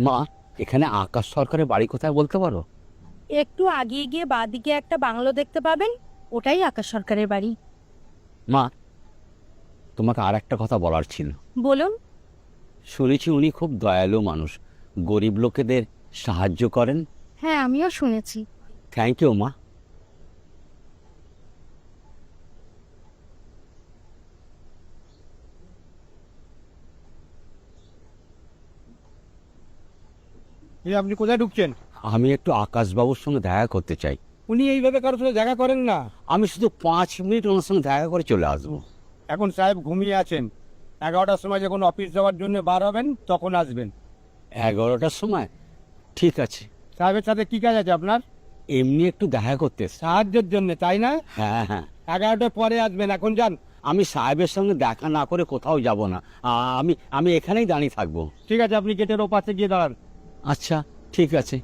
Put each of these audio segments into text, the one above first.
মা, এখানে আকাশ সরকারের বাড়ি কোথায় বলতে পারো? একটু আগিয়ে গিয়ে বাঁদিকে একটা বাংলো দেখতে পাবেন, ওটাই আকাশ সরকারের বাড়ি। মা, তোমাকে আর একটা কথা বলার ছিল। বলুন। শুনেছি উনি খুব দয়ালু মানুষ, গরিব লোকেদের সাহায্য করেন। হ্যাঁ, আমিও শুনেছি। থ্যাংক ইউ মা। আপনি কোথায় ঢুকছেন? আমি একটু আকাশবাবুর সঙ্গে দেখা করতে চাই। উনি এইভাবে কারোর সাথে দেখা করেন না। আমি শুধু 5 মিনিট ওনার সঙ্গে দেখা করে চলে আসবো। এখন সাহেব ঘুমিয়ে আছেন। 11টার সময় যখন অফিস যাওয়ার জন্য বার হবেন তখন আসবেন। 11টার সময়? ঠিক আছে। সাহেবের সাথে কি কাজ আছে আপনার? এমনি একটু দেখা করতে এসেছি। সাহায্যের জন্য, তাই না? হ্যাঁ হ্যাঁ। 11টার পরে আসবেন, এখন যান। আমি সাহেবের সঙ্গে দেখা না করে কোথাও যাব না। আমি আমি এখানেই দাঁড়িয়ে থাকবো। ঠিক আছে, আপনি গেটের ওপাশে গিয়ে দাঁড়ান। আচ্ছা, ঠিক আছে।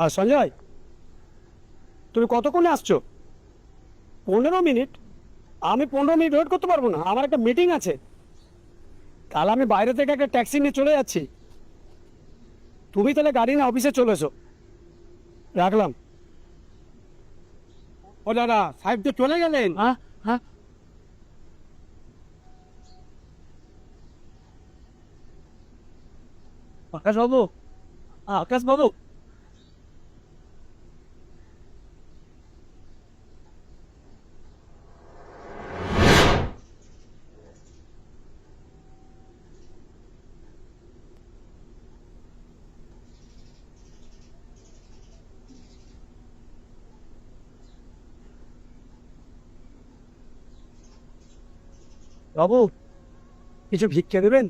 আর সঞ্জয়, তুমি কতক্ষণে আসছো? 15 মিনিট? আমি 15 মিনিট ওয়েট করতে পারবো না, আমার একটা মিটিং আছে। তাহলে আমি বাইরে থেকে একটা ট্যাক্সি নিয়ে চলে যাচ্ছি। তুমি তাহলে গাড়ি নিয়ে অফিসে চলে এসো। রাখলাম। ও দাদা, সাহেব তো চলে গেলেন। হ্যাঁ হ্যাঁ। আকাশবাবু, আকাশবাবু। বাবু, কিছু ভিক্ষে দেবেন?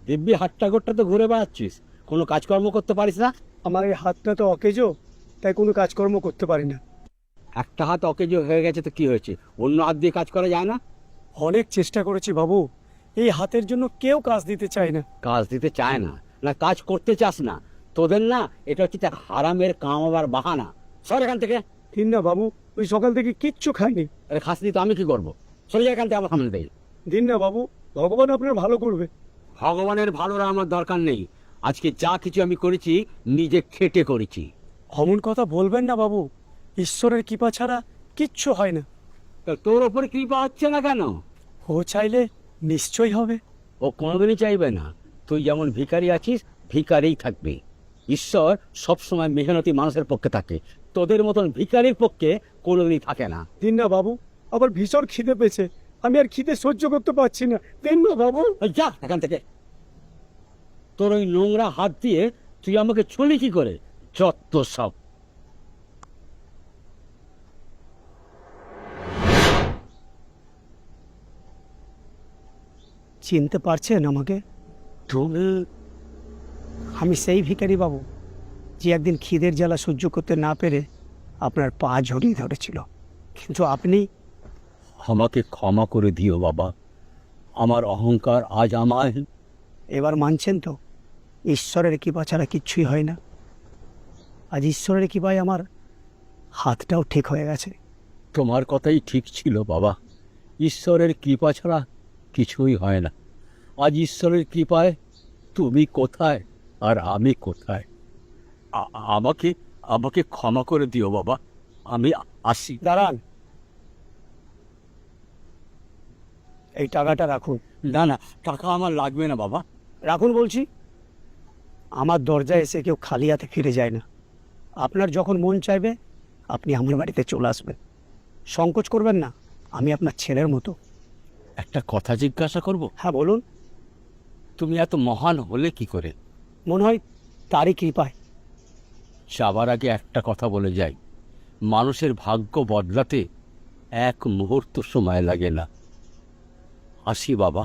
দিব্যি হাট্টা গোট্টা তো ঘুরে বেড়াচ্ছিস, কোনো কাজকর্ম করতে পারিস না? আমার এই হাতটা তো অকেজো, তাই কোনো কাজকর্ম করতে পারি না। একটা হাত অকেজো হয়ে গেছে তো কি হয়েছে, অন্য হাত দিয়ে কাজ করা যায় না? অনেক চেষ্টা করেছি বাবু, এই হাতের জন্য কেউ কাজ দিতে চায় না। কাজ দিতে চায় না, না কাজ করতে চাস না? তোদের না এটা হচ্ছে একটা হারামের কামাবার বাহানা। সর এখান থেকে। দিন না বাবু, ওই সকাল থেকে কিচ্ছু খাইনি। আরে খাসনি তো আমি কি করবো? সরে যা এখান থেকে, আমার সামনে দেয়। দিন না বাবু, ভগবান আপনার ভালো করবে। ভগবানের ভালোরা আমার দরকার নেই। আজকে যা কিছু আমি করেছি নিজে খেটে করেছি। অমন কথা বলবেন না বাবু, ঈশ্বরের কৃপা ছাড়া কিচ্ছু হয় না। তা তোর ওপরে কৃপা হচ্ছে না কেন? ও চাইলে নিশ্চয়ই হবে। ও কোনোদিনই চাইবে না। তুই যেমন ভিখারি আছিস, ভিখারিই থাকবে। ঈশ্বর সবসময় মেহনতি মানুষের পক্ষে থাকে, তোদের মতন ভিখারির পক্ষে কোনোদিনই থাকে না। দিন না বাবু, আবার ভীষণ খিদে পেয়েছে, আমি আর খিদে সহ্য করতে পারছি না। দিন না বাবু। ওই যা এখান থেকে। তোর ওই নোংরা হাত দিয়ে তুই আমাকে ছুলি কি করে? যত সব। চিনতে পারছেন আমাকে? তুমি? আমি সেই ভিখারি বাবু, যে একদিন খিদের জ্বালা সহ্য করতে না পেরে আপনার পা জড়িয়ে ধরেছিল। কিন্তু আপনি আমাকে ক্ষমা করে দিও বাবা, আমার অহংকার আজ আমায়। এবার মানছেন তো ঈশ্বরের কৃপা ছাড়া কিচ্ছুই হয় না? আজ ঈশ্বরের কৃপায় আমার হাতটাও ঠিক হয়ে গেছে। তোমার কথাই ঠিক ছিল বাবা, ঈশ্বরের কৃপা ছাড়া কিছুই হয় না। আজ ঈশ্বরের কৃপায় তুমি কোথায় আর আমি কোথায়? আমাকে আমাকে ক্ষমা করে দিও বাবা, আমি আসি। দাঁড়ান, এই টাকাটা রাখুন। না না, টাকা আমার লাগবে না বাবা। রাখুন বলছি। আমার দরজায় এসে কেউ খালি হাতে ফিরে যায় না। আপনার যখন মন চাইবে আপনি আমার বাড়িতে চলে আসবেন। সংকোচ করবেন না, আমি আপনার ছেলের মতো। একটা কথা জিজ্ঞাসা করব? হ্যাঁ বলুন। তুমি এত মহান হলে কি করে? মনে হয় তারই কৃপায়। যাবার আগে একটা কথা বলে যাই, মানুষের ভাগ্য বদলাতে 1 মুহূর্ত সময় লাগে না। আসি বাবা।